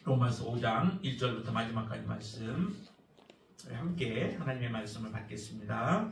로마서 5장 1절부터 마지막까지 말씀 함께 하나님의 말씀을 받겠습니다.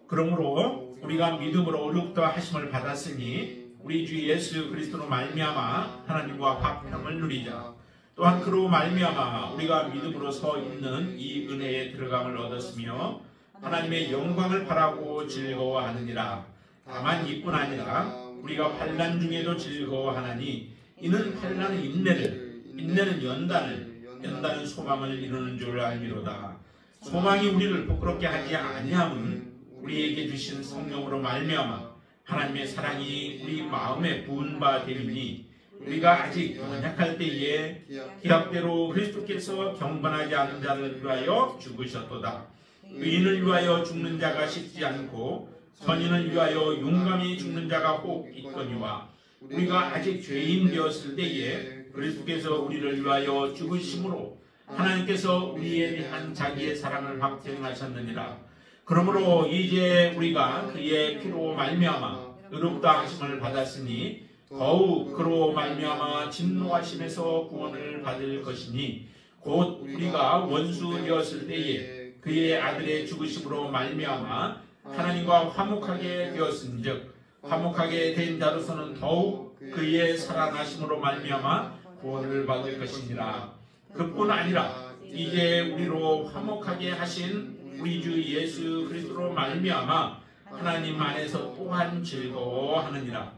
그러므로 우리가 믿음으로 의롭다 하심을 받았으니 우리 주 예수 그리스도로 말미암아 하나님과 화평을 누리자. 또한 그로 말미암아 우리가 믿음으로 서 있는 이 은혜에 들어감을 얻었으며 하나님의 영광을 바라고 즐거워하느니라. 다만 이뿐 아니라 우리가 환난 중에도 즐거워하나니 이는 환난은 인내는 연단은 소망을 이루는 줄 알미로다. 소망이 우리를 부끄럽게 하지 아니함은 우리에게 주신 성령으로 말미암아 하나님의 사랑이 우리 마음에 부은 바 되리니 우리가 아직 연약할 때에 기약대로 그리스도께서 경건하지 않은 자를 위하여 죽으셨도다. 의인을 위하여 죽는 자가 쉽지 않고 선인을 위하여 용감히 죽는 자가 혹 있거니와 우리가 아직 죄인 되었을 때에 그리스도께서 우리를 위하여 죽으심으로 하나님께서 우리에 대한 자기의 사랑을 확증하셨느니라. 그러므로 이제 우리가 그의 피로 말미암아 의롭다 하심을 받았으니 더욱 그로 말미암아 진노하심에서 구원을 받을 것이니 곧 우리가 원수 되었을 때에 그의 아들의 죽으심으로 말미암아 하나님과 화목하게 되었은즉 화목하게 된 자로서는 더욱 그의 살아나심으로 말미암아 구원을 받을 것이니라. 그뿐 아니라 이제 우리로 화목하게 하신 우리 주 예수 그리스도로 말미암아 하나님 안에서 또한 즐거워하느니라.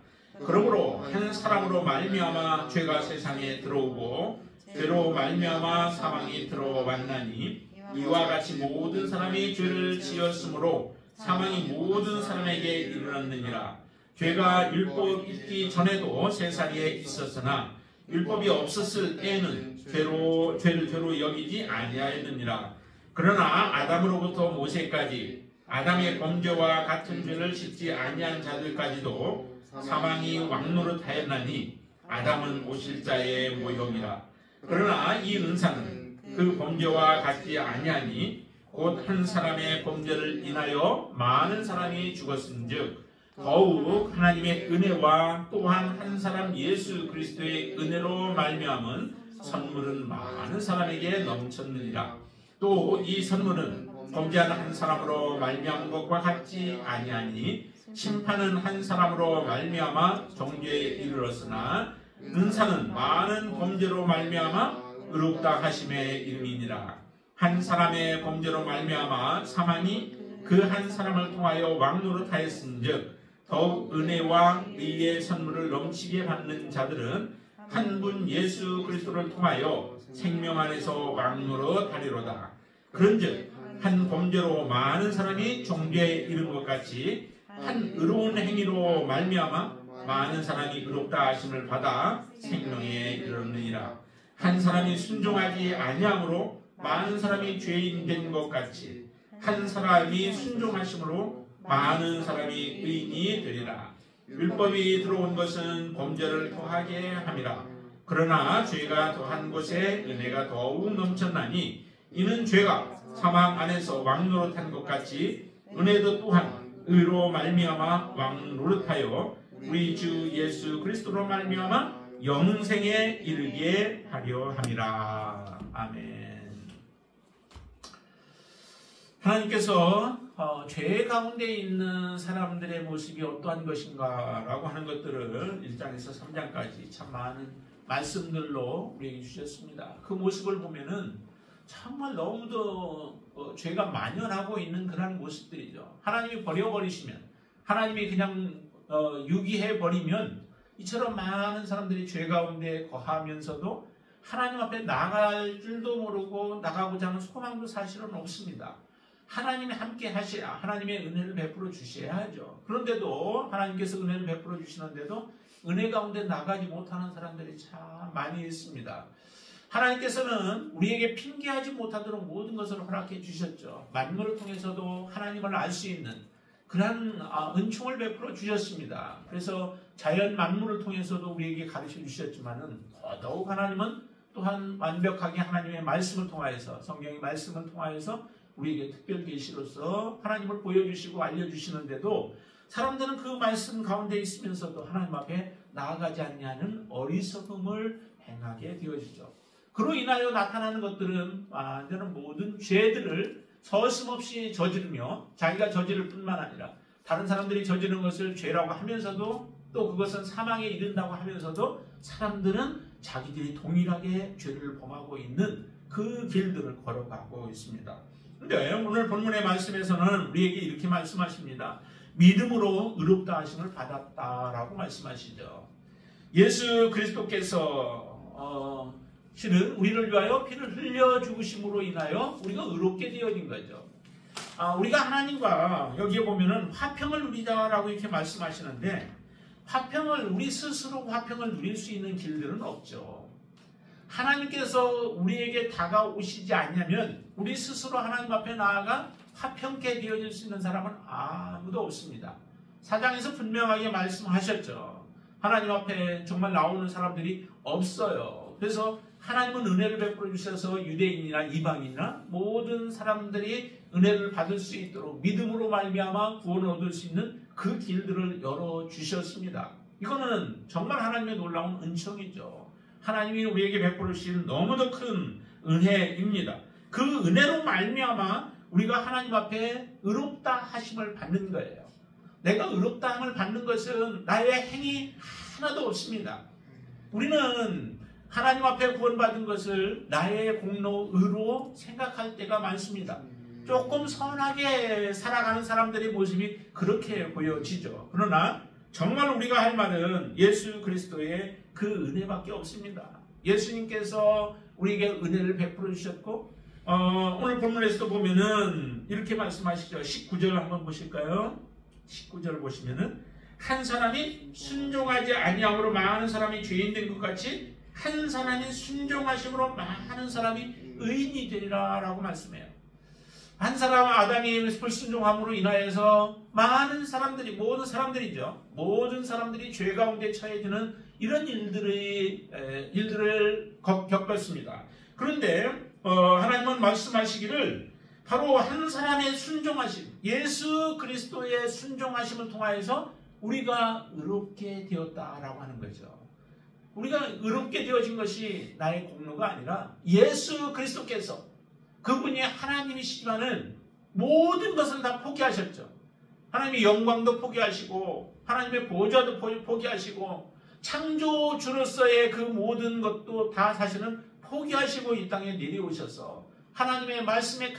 그러므로 한 사람으로 말미암아 죄가 세상에 들어오고 죄로 말미암아 사망이 들어왔나니 이와 같이 모든 사람이 죄를 지었으므로 사망이 모든 사람에게 이르렀느니라. 죄가 율법 있기 전에도 세상에 있었으나 율법이 없었을 때에는 죄를 죄로 여기지 아니하였느니라. 그러나 아담으로부터 모세까지 아담의 범죄와 같은 죄를 씻지 아니한 자들까지도 사망이 왕노릇하였나니 아담은 오실자의 모형이라. 그러나 이 은사는 그 범죄와 같지 아니하니 곧 한 사람의 범죄를 인하여 많은 사람이 죽었은즉 더욱 하나님의 은혜와 또한 한 사람 예수 그리스도의 은혜로 말미암은 선물은 많은 사람에게 넘쳤느니라. 또 이 선물은 범죄하는 한 사람으로 말미암은 것과 같지 아니하니 심판은 한 사람으로 말미암아 정죄에 이르렀으나 은사는 많은 범죄로 말미암아 의롭다 하심의 이름이니라. 한 사람의 범죄로 말미암아 사망이 그 한 사람을 통하여 왕노릇하였은즉 더욱 은혜와 의의 선물을 넘치게 받는 자들은 한 분 예수 그리스도를 통하여 생명 안에서 왕노릇하리로다. 그런즉 한 범죄로 많은 사람이 정죄에 이른 것 같이 한 의로운 행위로 말미암아 많은 사람이 의롭다 하심을 받아 생명에 이르느니라. 한 사람이 순종하지 아니함으로 많은 사람이 죄인 된 것 같이 한 사람이 순종하심으로 많은 사람이 의인이 되리라. 율법이 들어온 것은 범죄를 더하게 함이라. 그러나 죄가 더한 곳에 은혜가 더욱 넘쳤나니 이는 죄가 사망 안에서 왕노릇한 것 같이 은혜도 또한 의로 말미암아 왕노릇하여 우리 주 예수 그리스도로 말미암아 영생에 이르게 하려 함이라. 아멘. 하나님께서 죄 가운데 있는 사람들의 모습이 어떠한 것인가 라고 하는 것들을 1장에서 3장까지 참 많은 말씀들로 우리에게 주셨습니다. 그 모습을 보면은 정말 너무도 죄가 만연하고 있는 그런 모습들이죠. 하나님이 버려버리시면, 하나님이 그냥 유기해버리면 이처럼 많은 사람들이 죄 가운데 거하면서도 하나님 앞에 나갈 줄도 모르고 나가고자 하는 소망도 사실은 없습니다. 하나님이 함께 하셔야 하나님의 은혜를 베풀어 주셔야 하죠. 그런데도 하나님께서 은혜를 베풀어 주시는데도 은혜 가운데 나가지 못하는 사람들이 참 많이 있습니다. 하나님께서는 우리에게 핑계하지 못하도록 모든 것을 허락해 주셨죠. 만물을 통해서도 하나님을 알 수 있는 그러한 은총을 베풀어 주셨습니다. 그래서 자연 만물을 통해서도 우리에게 가르쳐 주셨지만은 더더욱 하나님은 또한 완벽하게 하나님의 말씀을 통하여서, 성경의 말씀을 통하여서 우리에게 특별 계시로서 하나님을 보여주시고 알려주시는데도 사람들은 그 말씀 가운데 있으면서도 하나님 앞에 나아가지 않냐는 어리석음을 행하게 되어지죠. 그로 인하여 나타나는 것들은 완전한 모든 죄들을 서슴없이 저지르며 자기가 저지를 뿐만 아니라 다른 사람들이 저지른 것을 죄라고 하면서도 또 그것은 사망에 이른다고 하면서도 사람들은 자기들이 동일하게 죄를 범하고 있는 그 길들을 걸어가고 있습니다. 그런데 오늘 본문의 말씀에서는 우리에게 이렇게 말씀하십니다. 믿음으로 의롭다 하심을 받았다라고 말씀하시죠. 예수 그리스도께서 실은 우리를 위하여 피를 흘려 죽으심으로 인하여 우리가 의롭게 되어진 거죠. 우리가 하나님과 여기에 보면은 화평을 누리자라고 이렇게 말씀하시는데 우리 스스로 화평을 누릴 수 있는 길들은 없죠. 하나님께서 우리에게 다가오시지 않냐면 우리 스스로 하나님 앞에 나아가 화평케 되어질 수 있는 사람은 아무도 없습니다. 사장에서 분명하게 말씀하셨죠. 하나님 앞에 정말 나오는 사람들이 없어요. 그래서 하나님은 은혜를 베풀어 주셔서 유대인이나 이방인이나 모든 사람들이 은혜를 받을 수 있도록 믿음으로 말미암아 구원을 얻을 수 있는 그 길들을 열어주셨습니다. 이거는 정말 하나님의 놀라운 은총이죠. 하나님이 우리에게 베풀어 주신 너무도 큰 은혜입니다. 그 은혜로 말미암아 우리가 하나님 앞에 의롭다 하심을 받는 거예요. 내가 의롭다 함을 받는 것은 나의 행위 하나도 없습니다. 우리는 하나님 앞에 구원받은 것을 나의 공로, 의로 생각할 때가 많습니다. 조금 선하게 살아가는 사람들의 모습이 그렇게 보여지죠. 그러나 정말 우리가 할 말은 예수 그리스도의 그 은혜밖에 없습니다. 예수님께서 우리에게 은혜를 베풀어 주셨고 오늘 본문에서도 보면은 이렇게 말씀하시죠. 19절 한번 보실까요? 19절 보시면은 한 사람이 순종하지 아니함으로 많은 사람이 죄인 된 것 같이 한 사람이 순종하심으로 많은 사람이 의인이 되리라 라고 말씀해요. 한 사람 아담이 불순종함으로 인하여서 많은 사람들이 모든 사람들이 죄 가운데 처해지는 이런 일들을 겪었습니다. 그런데 하나님은 말씀하시기를 바로 한 사람의 순종하심, 예수 그리스도의 순종하심을 통하여서 우리가 의롭게 되었다라고 하는 거죠. 우리가 의롭게 되어진 것이 나의 공로가 아니라 예수 그리스도께서 그분이 하나님이시지만은 모든 것을 다 포기하셨죠. 하나님의 영광도 포기하시고 하나님의 보좌도 포기하시고 창조주로서의 그 모든 것도 다 사실은 포기하시고 이 땅에 내려오셔서 하나님의 말씀에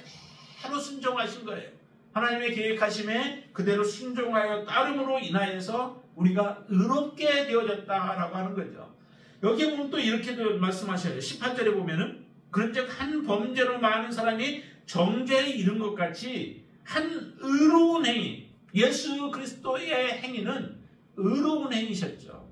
그대로 순종하신 거예요. 하나님의 계획하심에 그대로 순종하여 따름으로 인하여서 우리가 의롭게 되어졌다라고 하는 거죠. 여기에 보면 또 이렇게도 말씀하셔요. 18절에 보면은 그런즉 한 범죄로 많은 사람이 정죄에 이른 것 같이 한 의로운 행위, 예수 그리스도의 행위는 의로운 행위셨죠.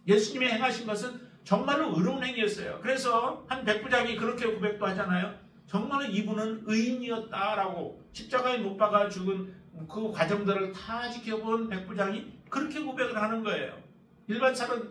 예수님의 행하신 것은 정말로 의로운 행위였어요. 그래서 한 백부장이 그렇게 고백도 하잖아요. 정말로 이분은 의인이었다라고 십자가에 못 박아 죽은 그 과정들을 다 지켜본 백부장이 그렇게 고백을 하는 거예요. 일반적으로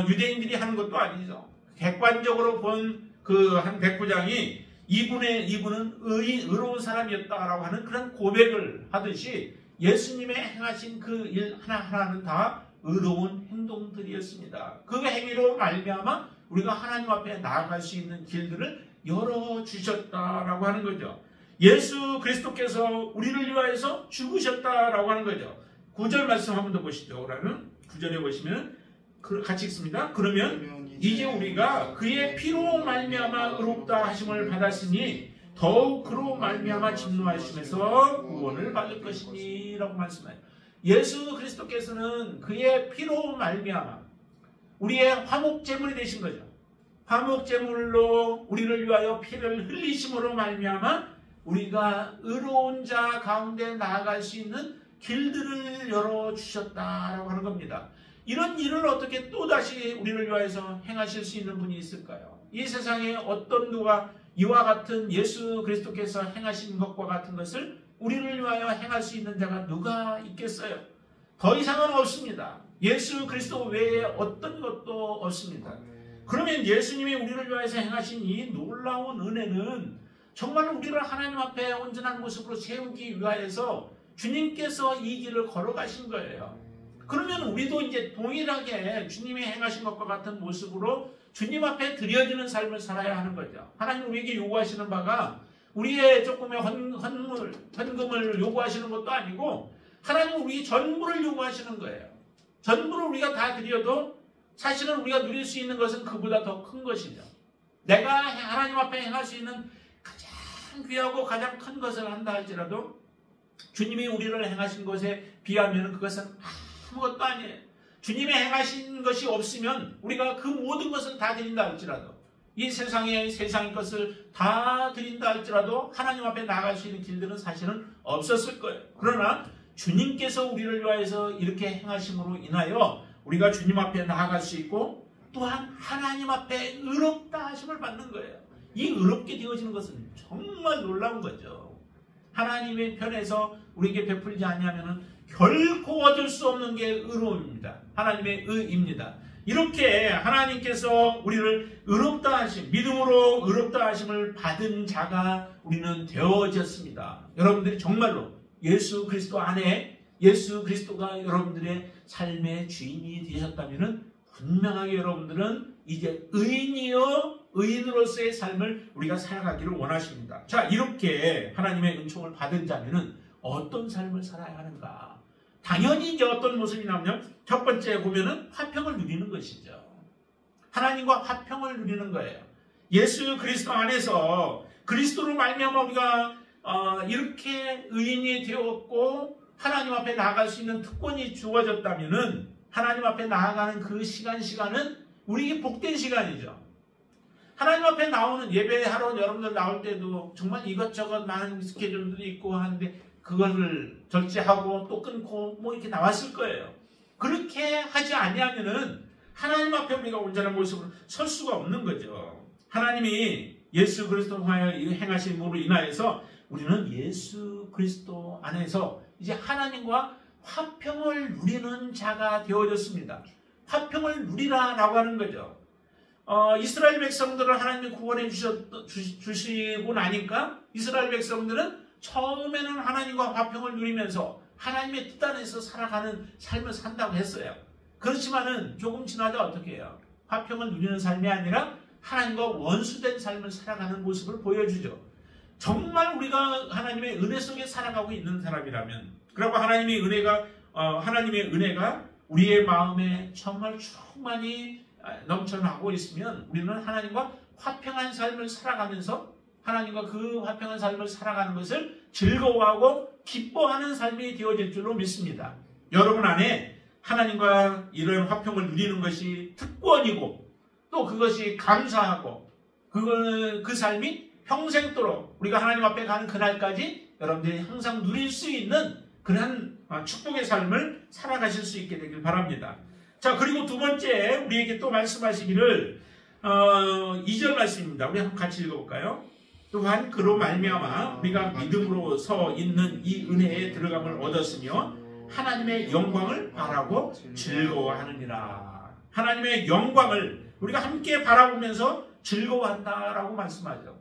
유대인들이 하는 것도 아니죠. 객관적으로 본 그 한 백부장이 이분은 의로운 사람이었다라고 하는 그런 고백을 하듯이 예수님의 행하신 그 일 하나하나는 다 의로운 행동들이었습니다. 그 행위로 말미암아 우리가 하나님 앞에 나아갈 수 있는 길들을 열어주셨다라고 하는 거죠. 예수 그리스도께서 우리를 위하여서 죽으셨다라고 하는 거죠. 9절 말씀 한 번 더 보시죠. 그러면 9절에 보시면 같이 읽습니다. 그러면 이제 우리가 그의 피로 말미암아 의롭다 하심을 받았으니 더욱 그로 말미암아 진노하심에서 구원을 받을 것이니 라고 말씀해요. 예수 그리스도께서는 그의 피로 말미암아 우리의 화목제물이 되신 거죠. 화목제물로 우리를 위하여 피를 흘리심으로 말미암아 우리가 의로운 자 가운데 나아갈 수 있는 길들을 열어주셨다라고 하는 겁니다. 이런 일을 어떻게 또다시 우리를 위하여서 행하실 수 있는 분이 있을까요? 이 세상에 어떤 누가 이와 같은 예수 그리스도께서 행하신 것과 같은 것을 우리를 위하여 행할 수 있는 자가 누가 있겠어요? 더 이상은 없습니다. 예수 그리스도 외에 어떤 것도 없습니다. 그러면 예수님이 우리를 위하여서 행하신 이 놀라운 은혜는 정말 우리를 하나님 앞에 온전한 모습으로 세우기 위하여서 주님께서 이 길을 걸어가신 거예요. 그러면 우리도 이제 동일하게 주님이 행하신 것과 같은 모습으로 주님 앞에 드려지는 삶을 살아야 하는 거죠. 하나님 우리에게 요구하시는 바가 우리의 조금의 헌금을 요구하시는 것도 아니고 하나님은 우리 전부를 요구하시는 거예요. 전부를 우리가 다 드려도 사실은 우리가 누릴 수 있는 것은 그보다 더 큰 것이죠. 내가 하나님 앞에 행할 수 있는 가장 귀하고 가장 큰 것을 한다 할지라도 주님이 우리를 행하신 것에 비하면 그것은 아무것도 아니에요. 주님이 행하신 것이 없으면 우리가 그 모든 것을 다 드린다 할지라도 이 세상의 것을 다 드린다 할지라도 하나님 앞에 나아갈 수 있는 길들은 사실은 없었을 거예요. 그러나 주님께서 우리를 위하여서 이렇게 행하심으로 인하여 우리가 주님 앞에 나아갈 수 있고 또한 하나님 앞에 의롭다 하심을 받는 거예요. 이 의롭게 되어지는 것은 정말 놀라운 거죠. 하나님의 편에서 우리에게 베풀지 아니하면 결코 얻을 수 없는 게 의로움입니다. 하나님의 의입니다. 이렇게 하나님께서 우리를 의롭다 하심, 믿음으로 의롭다 하심을 받은 자가 우리는 되어졌습니다. 여러분들이 정말로 예수 그리스도 안에 예수 그리스도가 여러분들의 삶의 주인이 되셨다면 분명하게 여러분들은 이제 의인이요 의인으로서의 삶을 우리가 살아가기를 원하십니다. 자, 이렇게 하나님의 은총을 받은 자면은 어떤 삶을 살아야 하는가? 당연히 이제 어떤 모습이 나오면 첫 번째 보면은 화평을 누리는 것이죠. 하나님과 화평을 누리는 거예요. 예수 그리스도 안에서 그리스도로 말미암아 우리가 이렇게 의인이 되었고 하나님 앞에 나아갈 수 있는 특권이 주어졌다면은 하나님 앞에 나아가는 그 시간은 우리에게 복된 시간이죠. 하나님 앞에 나오는 예배하러 여러분들 나올 때도 정말 이것저것 많은 스케줄들이 있고 하는데 그거를 절제하고 또 끊고 뭐 이렇게 나왔을 거예요. 그렇게 하지 아니하면은 하나님 앞에 우리가 온전한 모습으로 설 수가 없는 거죠. 하나님이 예수 그리스도 행하심으로 인하여서 우리는 예수 그리스도 안에서 이제 하나님과 화평을 누리는 자가 되어졌습니다. 화평을 누리라라고 하는 거죠. 이스라엘 백성들을 하나님이 구원해 주시고 나니까 이스라엘 백성들은 처음에는 하나님과 화평을 누리면서 하나님의 뜻 안에서 살아가는 삶을 산다고 했어요. 그렇지만은 조금 지나다 어떻게 해요? 화평을 누리는 삶이 아니라 하나님과 원수된 삶을 살아가는 모습을 보여주죠. 정말 우리가 하나님의 은혜 속에 살아가고 있는 사람이라면, 그리고 하나님의 은혜가 우리의 마음에 정말 충만히 넘쳐나고 있으면 우리는 하나님과 화평한 삶을 살아가면서 하나님과 그 화평한 삶을 살아가는 것을 즐거워하고 기뻐하는 삶이 되어질 줄로 믿습니다. 여러분 안에 하나님과 이런 화평을 누리는 것이 특권이고 또 그것이 감사하고 그 삶이 평생도록 우리가 하나님 앞에 가는 그날까지 여러분들이 항상 누릴 수 있는 그러한 축복의 삶을 살아가실 수 있게 되길 바랍니다. 자, 그리고 두 번째 우리에게 또 말씀하시기를 2절 말씀입니다. 우리 한번 같이 읽어볼까요? 또한 그로 말미암아 우리가 믿음으로 서 있는 이 은혜에 들어감을 얻었으며 하나님의 영광을 바라고 즐거워하느니라. 하나님의 영광을 우리가 함께 바라보면서 즐거워한다라고 말씀하죠.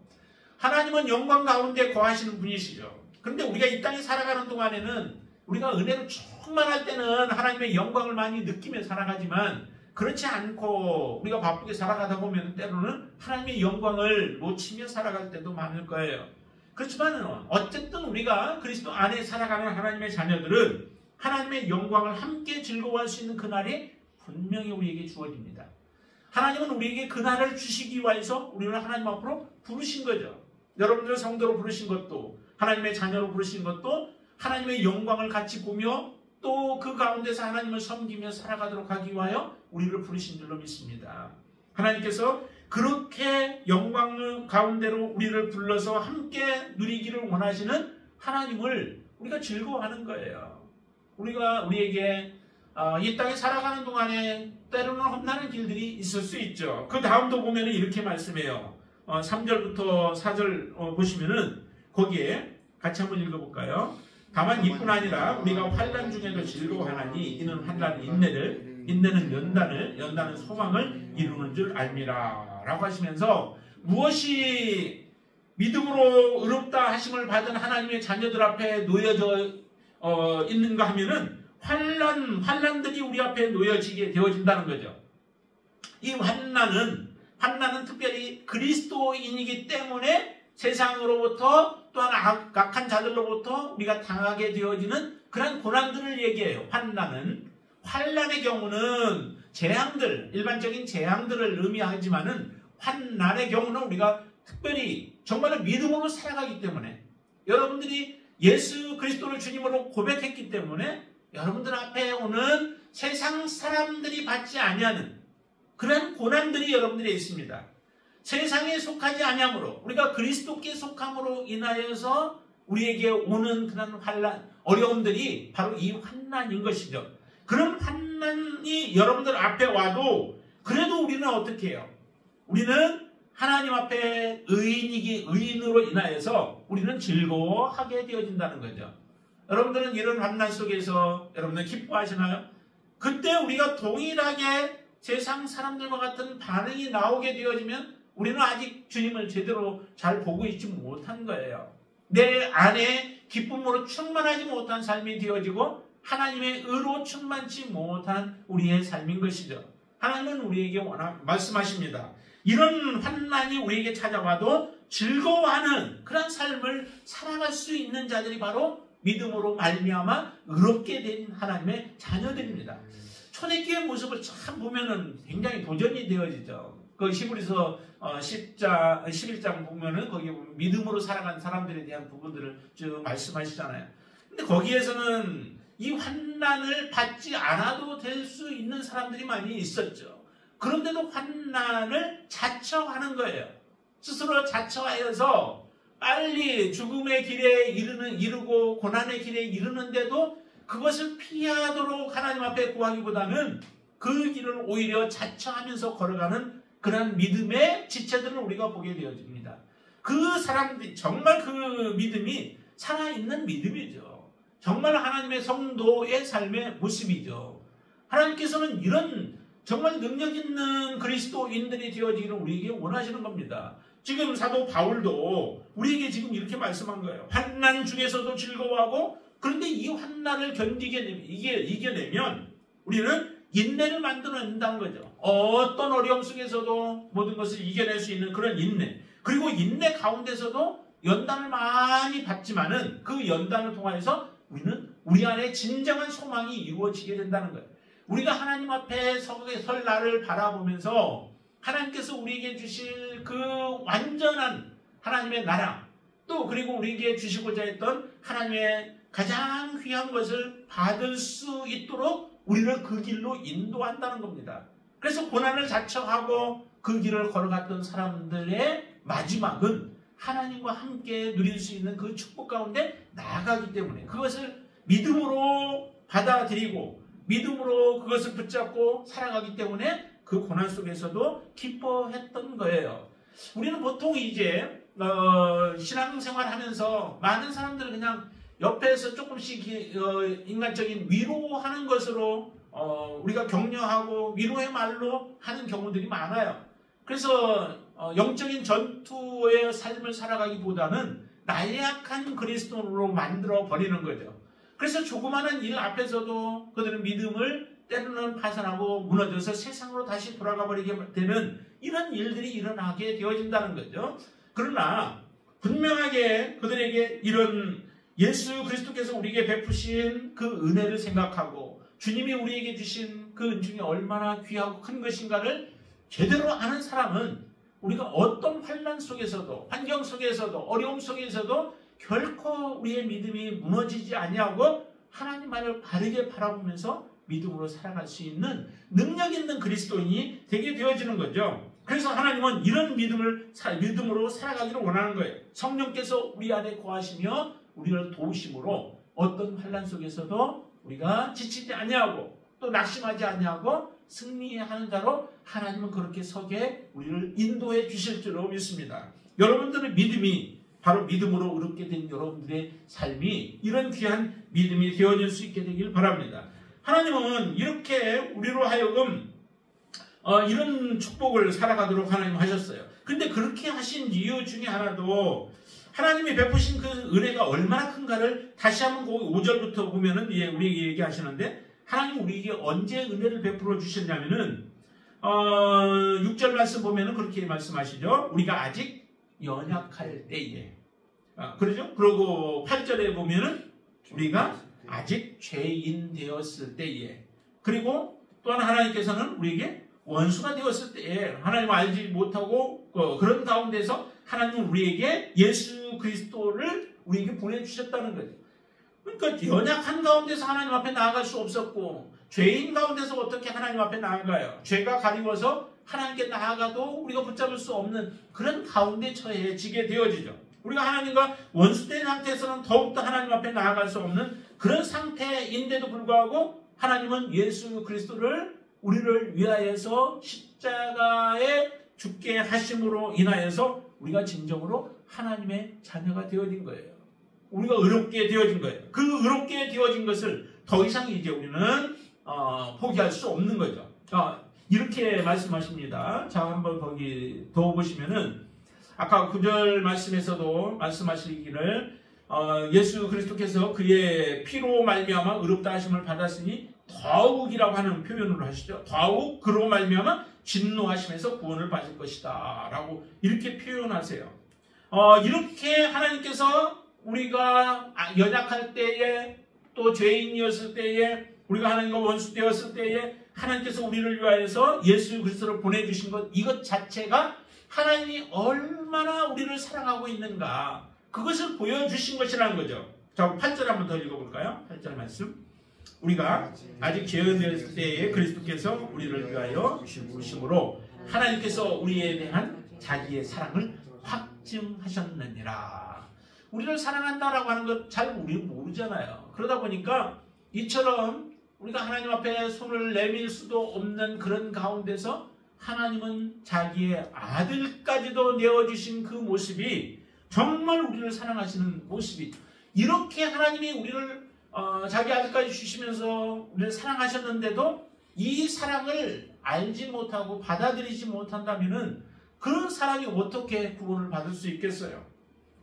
하나님은 영광 가운데 거하시는 분이시죠. 그런데 우리가 이 땅에 살아가는 동안에는 우리가 은혜로 충만할 때는 하나님의 영광을 많이 느끼며 살아가지만 그렇지 않고 우리가 바쁘게 살아가다 보면 때로는 하나님의 영광을 놓치며 살아갈 때도 많을 거예요. 그렇지만 어쨌든 우리가 그리스도 안에 살아가는 하나님의 자녀들은 하나님의 영광을 함께 즐거워할 수 있는 그날이 분명히 우리에게 주어집니다. 하나님은 우리에게 그날을 주시기 위해서 우리는 하나님 앞으로 부르신 거죠. 여러분들을 성도로 부르신 것도 하나님의 자녀로 부르신 것도 하나님의 영광을 같이 보며 또 그 가운데서 하나님을 섬기며 살아가도록 하기 위하여 우리를 부르신 줄로 믿습니다. 하나님께서 그렇게 영광 가운데로 우리를 불러서 함께 누리기를 원하시는 하나님을 우리가 즐거워하는 거예요. 우리에게 이 땅에 살아가는 동안에 때로는 험난한 길들이 있을 수 있죠. 그 다음도 보면 이렇게 말씀해요. 3절부터 4절 보시면은 거기에 같이 한번 읽어볼까요? 다만 이뿐 아니라 우리가 환난 중에도 즐거워하나니 이는 환난은 인내를, 인내는 연단을, 연단은 소망을 이루는 줄 알미라 라고 하시면서 무엇이 믿음으로 의롭다 하심을 받은 하나님의 자녀들 앞에 놓여져 있는가 하면은 환난들이 우리 앞에 놓여지게 되어진다는 거죠. 이 환난은 환난은 특별히 그리스도인이기 때문에 세상으로부터 또한 악한 자들로부터 우리가 당하게 되어지는 그런 고난들을 얘기해요. 환난의 경우는 재앙들, 일반적인 재앙들을 의미하지만은 환난의 경우는 우리가 특별히 정말로 믿음으로 살아가기 때문에 여러분들이 예수 그리스도를 주님으로 고백했기 때문에 여러분들 앞에 오는 세상 사람들이 받지 아니하는 그런 고난들이 여러분들에 있습니다. 세상에 속하지 아니함으로 우리가 그리스도께 속함으로 인하여서 우리에게 오는 그런 환난, 어려움들이 바로 이 환난인 것이죠. 그런 환난이 여러분들 앞에 와도 그래도 우리는 어떻게 해요? 우리는 하나님 앞에 의인으로 인하여서 우리는 즐거워하게 되어진다는 거죠. 여러분들은 이런 환난 속에서 여러분들 기뻐하시나요? 그때 우리가 동일하게 세상 사람들과 같은 반응이 나오게 되어지면 우리는 아직 주님을 제대로 잘 보고 있지 못한 거예요. 내 안에 기쁨으로 충만하지 못한 삶이 되어지고 하나님의 의로 충만치 못한 우리의 삶인 것이죠. 하나님은 우리에게 말씀하십니다. 이런 환난이 우리에게 찾아와도 즐거워하는 그런 삶을 살아갈 수 있는 자들이 바로 믿음으로 말미암아 의롭게 된 하나님의 자녀들입니다. 초대교회 모습을 참 보면은 굉장히 도전이 되어지죠. 그 히브리서 11장 보면은 거기 믿음으로 살아간 사람들에 대한 부분들을 쭉 말씀하시잖아요. 근데 거기에서는 이 환난을 받지 않아도 될 수 있는 사람들이 많이 있었죠. 그런데도 환난을 자처하는 거예요. 스스로 자처하여서 빨리 죽음의 길에 이르고 고난의 길에 이르는데도 그것을 피하도록 하나님 앞에 구하기보다는 그 길을 오히려 자처하면서 걸어가는 그런 믿음의 지체들을 우리가 보게 되어집니다. 그 사람들이 정말 그 믿음이 살아있는 믿음이죠. 정말 하나님의 성도의 삶의 모습이죠. 하나님께서는 이런 정말 능력 있는 그리스도인들이 되어지기를 우리에게 원하시는 겁니다. 지금 사도 바울도 우리에게 지금 이렇게 말씀한 거예요. 환난 중에서도 즐거워하고 그런데 이 환난을 이겨내면 우리는 인내를 만들어낸다는 거죠. 어떤 어려움 속에서도 모든 것을 이겨낼 수 있는 그런 인내. 그리고 인내 가운데서도 연단을 많이 받지만은 그 연단을 통하여서 우리는 우리 안에 진정한 소망이 이루어지게 된다는 거예요. 우리가 하나님 앞에 설 날을 바라보면서 하나님께서 우리에게 주실 그 완전한 하나님의 나라 또 그리고 우리에게 주시고자 했던 하나님의 가장 귀한 것을 받을 수 있도록 우리를 그 길로 인도한다는 겁니다. 그래서 고난을 자처하고 그 길을 걸어갔던 사람들의 마지막은 하나님과 함께 누릴 수 있는 그 축복 가운데 나아가기 때문에 그것을 믿음으로 받아들이고 믿음으로 그것을 붙잡고 살아가기 때문에 그 고난 속에서도 기뻐했던 거예요. 우리는 보통 이제 신앙생활 하면서 많은 사람들은 그냥 옆에서 조금씩 인간적인 위로하는 것으로 우리가 격려하고 위로의 말로 하는 경우들이 많아요. 그래서 영적인 전투의 삶을 살아가기보다는 나약한 그리스도로 만들어 버리는 거죠. 그래서 조그마한 일 앞에서도 그들은 믿음을 때로는 파산하고 무너져서 세상으로 다시 돌아가 버리게 되는 이런 일들이 일어나게 되어진다는 거죠. 그러나 분명하게 그들에게 이런 예수 그리스도께서 우리에게 베푸신 그 은혜를 생각하고 주님이 우리에게 주신 그 은총이 얼마나 귀하고 큰 것인가를 제대로 아는 사람은 우리가 어떤 환난 속에서도 환경 속에서도 어려움 속에서도 결코 우리의 믿음이 무너지지 아니하고 하나님만을 바르게 바라보면서 믿음으로 살아갈 수 있는 능력 있는 그리스도인이 되게 되어지는 거죠. 그래서 하나님은 이런 믿음으로 살아가기를 원하는 거예요. 성령께서 우리 안에 거하시며 우리를 도우심으로 어떤 환난 속에서도 우리가 지치지 아니하고 또 낙심하지 아니하고 승리하는 자로 하나님은 그렇게 서게 우리를 인도해 주실 줄로 믿습니다. 여러분들의 믿음이 바로 믿음으로 의롭게 된 여러분들의 삶이 이런 귀한 믿음이 되어질 수 있게 되길 바랍니다. 하나님은 이렇게 우리로 하여금 이런 축복을 살아가도록 하나님 하셨어요. 근데 그렇게 하신 이유 중에 하나도 하나님이 베푸신 그 은혜가 얼마나 큰가를 다시 한번 5절부터 보면은 우리에게 얘기하시는데 하나님 우리에게 언제 은혜를 베풀어 주셨냐면은 6절 말씀 보면은 그렇게 말씀하시죠. 우리가 아직 연약할 때에. 그러죠? 그리고 8절에 보면은 우리가 아직 죄인 되었을 때에. 그리고 또한 하나님께서는 우리에게 원수가 되었을 때에 하나님을 알지 못하고 그런 가운데서 하나님은 우리에게 예수 그리스도를 우리에게 보내주셨다는 거죠. 그러니까 연약한 가운데서 하나님 앞에 나아갈 수 없었고 죄인 가운데서 어떻게 하나님 앞에 나아가요? 죄가 가리워서 하나님께 나아가도 우리가 붙잡을 수 없는 그런 가운데 처해지게 되어지죠. 우리가 하나님과 원수된 상태에서는 더욱더 하나님 앞에 나아갈 수 없는 그런 상태인데도 불구하고 하나님은 예수 그리스도를 우리를 위하여서 십자가에 죽게 하심으로 인하여서 우리가 진정으로 하나님의 자녀가 되어진 거예요. 우리가 의롭게 되어진 거예요. 그 의롭게 되어진 것을 더 이상 이제 우리는 포기할 수 없는 거죠. 이렇게 말씀하십니다. 자, 한번 거기 더 보시면은 아까 9절 말씀에서도 말씀하시기를 예수 그리스도께서 그의 피로 말미암아 의롭다 하심을 받았으니 더욱이라고 하는 표현을 하시죠. 더욱 그로 말미암아 진노하심에서 구원을 받을 것이다 라고 이렇게 표현하세요. 이렇게 하나님께서 우리가 연약할 때에 또 죄인이었을 때에 우리가 하나님과 원수 되었을 때에 하나님께서 우리를 위하여서 예수 그리스도를 보내주신 것 이것 자체가 하나님이 얼마나 우리를 사랑하고 있는가 그것을 보여주신 것이라는 거죠. 자, 8절 한번 더 읽어볼까요? 8절 말씀. 우리가 아직 죄인 되었을 때에 그리스도께서 우리를 위하여 죽으심으로 하나님께서 우리에 대한 자기의 사랑을 확증하셨느니라. 우리를 사랑한다라고 하는 것 잘 우리는 모르잖아요. 그러다 보니까 이처럼 우리가 하나님 앞에 손을 내밀 수도 없는 그런 가운데서 하나님은 자기의 아들까지도 내어주신 그 모습이 정말 우리를 사랑하시는 모습이 이렇게 하나님이 우리를 자기 아들까지 주시면서 우리를 사랑하셨는데도 이 사랑을 알지 못하고 받아들이지 못한다면은 그런 사람이 어떻게 구원을 받을 수 있겠어요?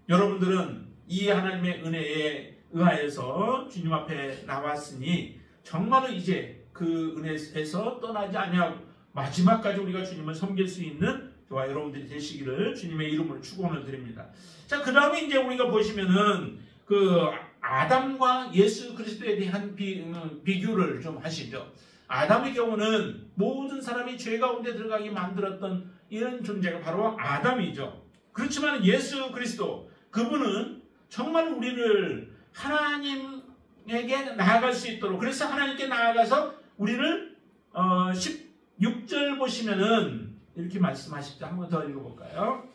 여러분들은 이 하나님의 은혜에 의하여서 주님 앞에 나왔으니 정말로 이제 그 은혜에서 떠나지 아니하고 마지막까지 우리가 주님을 섬길 수 있는 저와 여러분들이 되시기를 주님의 이름으로 축원을 드립니다. 자, 그 다음에 이제 우리가 보시면은 그 아담과 예수 그리스도에 대한 비교를 좀 하시죠. 아담의 경우는 모든 사람이 죄 가운데 들어가게 만들었던 이런 존재가 바로 아담이죠. 그렇지만 예수 그리스도 그분은 정말 우리를 하나님에게 나아갈 수 있도록 그래서 하나님께 나아가서 우리를 16절 보시면은 이렇게 말씀하시죠. 한번 더 읽어볼까요?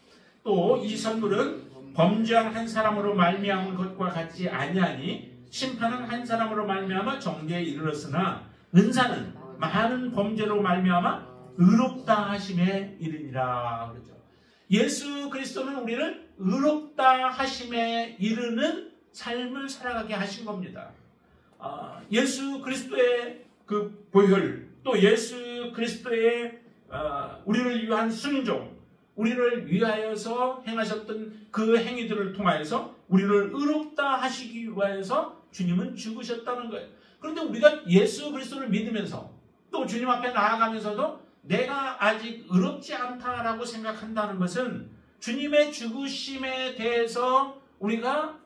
또 이 선물은 범죄한 한 사람으로 말미암은 것과 같지 아니하니 심판은 한 사람으로 말미암아 정죄에 이르렀으나 은사는 많은 범죄로 말미암아 의롭다 하심에 이르니라 그러죠. 예수 그리스도는 우리를 의롭다 하심에 이르는 삶을 살아가게 하신 겁니다. 예수 그리스도의 그 보혈 또 예수 그리스도의 우리를 위한 순종 우리를 위하여서 행하셨던 그 행위들을 통하여서 우리를 의롭다 하시기 위하여서 주님은 죽으셨다는 거예요. 그런데 우리가 예수 그리스도를 믿으면서 또 주님 앞에 나아가면서도 내가 아직 의롭지 않다라고 생각한다는 것은 주님의 죽으심에 대해서 우리가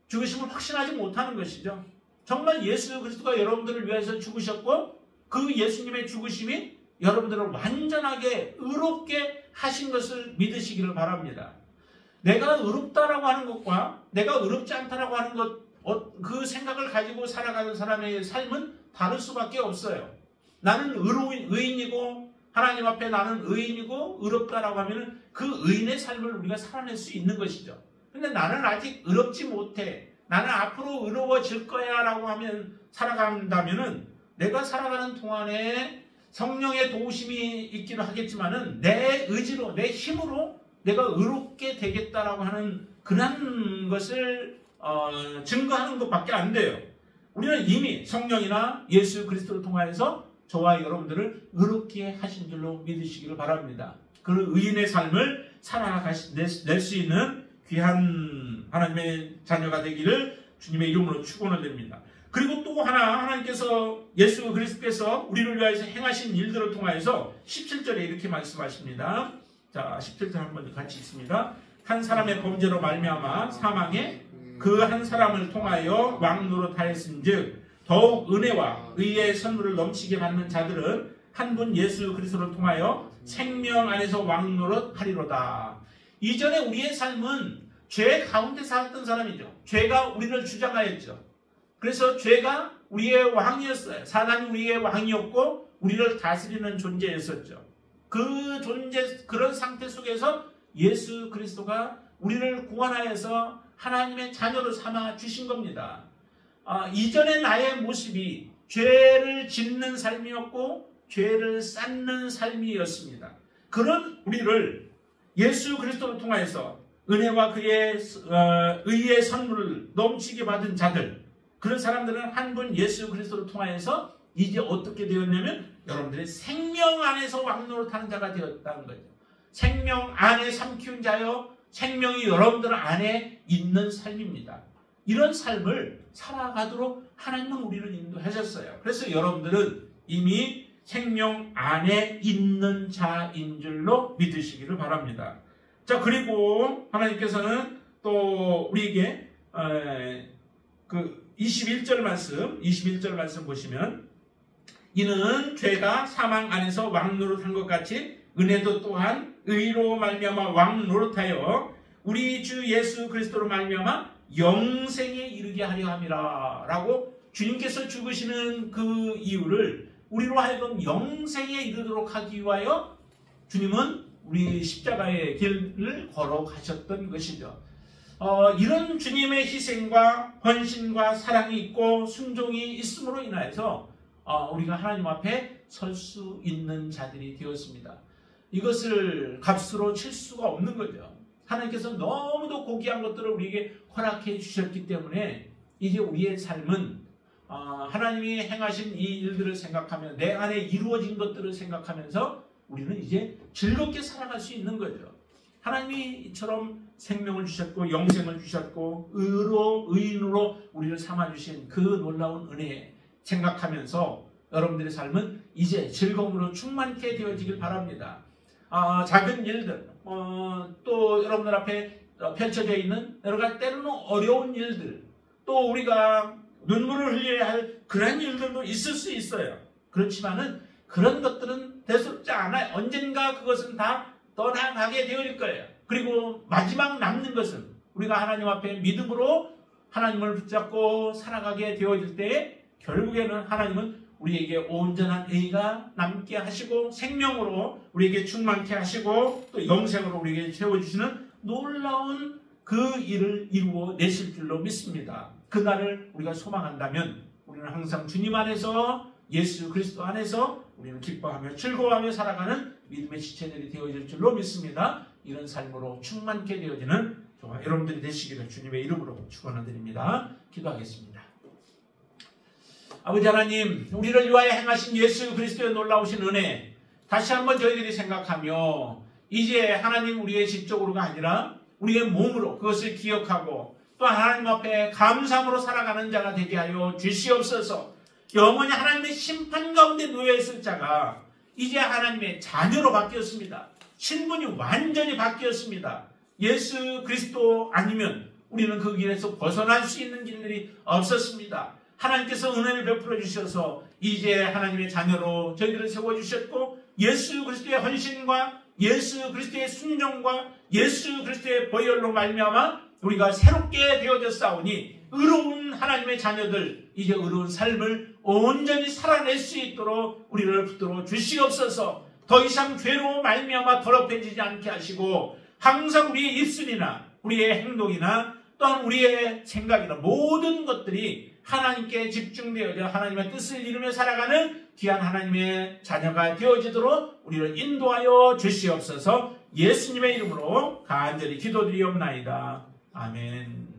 죽으심을 확신하지 못하는 것이죠. 정말 예수 그리스도가 여러분들을 위해서 죽으셨고 그 예수님의 죽으심이 여러분들을 완전하게 의롭게 하신 것을 믿으시기를 바랍니다. 내가 의롭다라고 하는 것과 내가 의롭지 않다라고 하는 것 그 생각을 가지고 살아가는 사람의 삶은 다를 수밖에 없어요. 나는 의인이고 하나님 앞에 나는 의인이고 의롭다라고 하면 그 의인의 삶을 우리가 살아낼 수 있는 것이죠. 근데 나는 아직 의롭지 못해. 나는 앞으로 의로워질 거야 라고 하면 살아간다면은 내가 살아가는 동안에 성령의 도우심이 있기도 하겠지만은 내 의지로 내 힘으로 내가 의롭게 되겠다라고 하는 그런 것을 증거하는 것밖에 안 돼요. 우리는 이미 성령이나 예수 그리스도를 통하여서 저와 여러분들을 의롭게 하신 줄로 믿으시기를 바랍니다. 그 의인의 삶을 살아낼 수 있는 귀한 하나님의 자녀가 되기를 주님의 이름으로 축원을 드립니다. 그리고 또 하나님께서 예수 그리스도께서 우리를 위하여서 행하신 일들을 통하여서 17절에 이렇게 말씀하십니다. 자, 17절 한번 같이 읽습니다. 한 사람의 범죄로 말미암아 사망에 그 한 사람을 통하여 왕 노릇하였은즉 더욱 은혜와 의의 선물을 넘치게 받는 자들은 한 분 예수 그리스도를 통하여 생명 안에서 왕 노릇하리로다. 이전에 우리의 삶은 죄 가운데 살았던 사람이죠. 죄가 우리를 주장하였죠. 그래서 죄가 우리의 왕이었어요. 사단이 우리의 왕이었고 우리를 다스리는 존재였었죠. 그런 상태 속에서 예수 그리스도가 우리를 구원하여서 하나님의 자녀로 삼아 주신 겁니다. 이전의 나의 모습이 죄를 짓는 삶이었고 죄를 쌓는 삶이었습니다. 그런 우리를 예수 그리스도를 통하여서 은혜와 그의 의의 선물을 넘치게 받은 자들, 그런 사람들은 한 분 예수 그리스도를 통하여서 이제 어떻게 되었냐면 여러분들의 생명 안에서 왕노릇하는 자가 되었다는 거죠. 생명 안에 삼키운 자여 생명이 여러분들 안에 있는 삶입니다. 이런 삶을 살아가도록 하나님은 우리를 인도하셨어요. 그래서 여러분들은 이미 생명 안에 있는 자인 줄로 믿으시기를 바랍니다. 자, 그리고 하나님께서는 또 우리에게 그 21절 말씀 보시면 이는 죄가 사망 안에서 왕노릇한 것 같이 은혜도 또한 의로 말미암아 왕노릇하여 우리 주 예수 그리스도로 말미암아 영생에 이르게 하려 함이라 라고 주님께서 죽으시는 그 이유를 우리로 하여금 영생에 이르도록 하기 위하여 주님은 우리 십자가의 길을 걸어가셨던 것이죠. 이런 주님의 희생과 헌신과 사랑이 있고 순종이 있음으로 인하여서 우리가 하나님 앞에 설 수 있는 자들이 되었습니다. 이것을 값으로 칠 수가 없는 거죠. 하나님께서 너무도 고귀한 것들을 우리에게 허락해 주셨기 때문에 이제 우리의 삶은 하나님이 행하신 이 일들을 생각하며 내 안에 이루어진 것들을 생각하면서 우리는 이제 즐겁게 살아갈 수 있는 거죠. 하나님이 이처럼 생명을 주셨고 영생을 주셨고 의인으로 우리를 삼아주신 그 놀라운 은혜 생각하면서 여러분들의 삶은 이제 즐거움으로 충만케 되어지길 바랍니다. 작은 일들, 또 여러분들 앞에 펼쳐져 있는 여러 가지 때로는 어려운 일들, 또 우리가 눈물을 흘려야 할 그런 일들도 있을 수 있어요. 그렇지만은 그런 것들은 대수롭지 않아요. 언젠가 그것은 다 떠나가게 되어질 거예요. 그리고 마지막 남는 것은 우리가 하나님 앞에 믿음으로 하나님을 붙잡고 살아가게 되어질 때에 결국에는 하나님은 우리에게 온전한 의가 남게 하시고 생명으로 우리에게 충만케 하시고 또 영생으로 우리에게 채워주시는 놀라운 그 일을 이루어 내실 줄로 믿습니다. 그날을 우리가 소망한다면 우리는 항상 주님 안에서 예수 그리스도 안에서 우리는 기뻐하며 즐거워하며 살아가는 믿음의 지체들이 되어질 줄로 믿습니다. 이런 삶으로 충만케 되어지는 저와 여러분들이 되시기를 주님의 이름으로 축원드립니다. 기도하겠습니다. 아버지 하나님, 우리를 위하여 행하신 예수 그리스도의 놀라우신 은혜 다시 한번 저희들이 생각하며 이제 하나님 우리의 지적으로가 아니라 우리의 몸으로 그것을 기억하고 또 하나님 앞에 감사함으로 살아가는 자가 되게 하여 주시옵소서. 영원히 하나님의 심판 가운데 놓여있을 자가 이제 하나님의 자녀로 바뀌었습니다. 신분이 완전히 바뀌었습니다. 예수 그리스도 아니면 우리는 그 길에서 벗어날 수 있는 길들이 없었습니다. 하나님께서 은혜를 베풀어 주셔서 이제 하나님의 자녀로 저희들을 세워주셨고 예수 그리스도의 헌신과 예수 그리스도의 순종과 예수 그리스도의 보혈로 말미암아 우리가 새롭게 되어졌사오니 의로운 하나님의 자녀들 이제 의로운 삶을 온전히 살아낼 수 있도록 우리를 붙들어 주시옵소서. 더 이상 죄로 말미암아 더럽혀지지 않게 하시고 항상 우리의 입술이나 우리의 행동이나 또한 우리의 생각이나 모든 것들이 하나님께 집중되어져 하나님의 뜻을 이루며 살아가는 귀한 하나님의 자녀가 되어지도록 우리를 인도하여 주시옵소서. 예수님의 이름으로 간절히 기도드리옵나이다. 아멘.